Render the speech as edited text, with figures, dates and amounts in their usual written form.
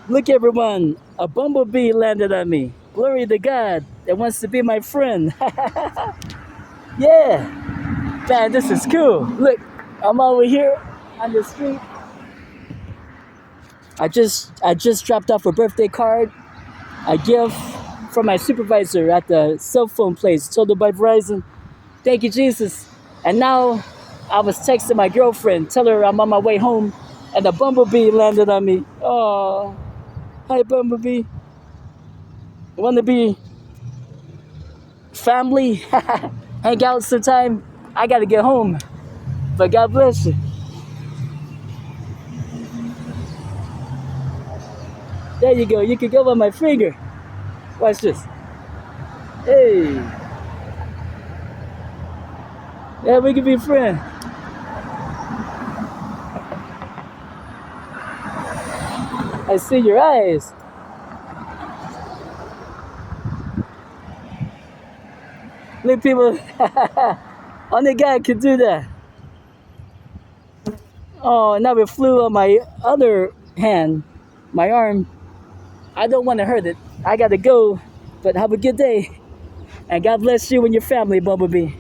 Look, everyone, a bumblebee landed on me. Glory to God that wants to be my friend. Yeah, man, this is cool. Look, I'm over here on the street. I just dropped off a birthday card, a gift from my supervisor at the cell phone place, told her by Verizon. Thank you, Jesus. And now I was texting my girlfriend, tell her I'm on my way home, and a bumblebee landed on me. Oh, hi, bumblebee. Want to be family? Hang out sometime? I got to get home. But God bless you. There you go. You can go on my finger. Watch this. Hey. Yeah, we can be friends. I see your eyes. Look, people. Only God can do that. Oh, now it flew on my other hand, my arm. I don't want to hurt it. I got to go. But have a good day. And God bless you and your family, Bumblebee.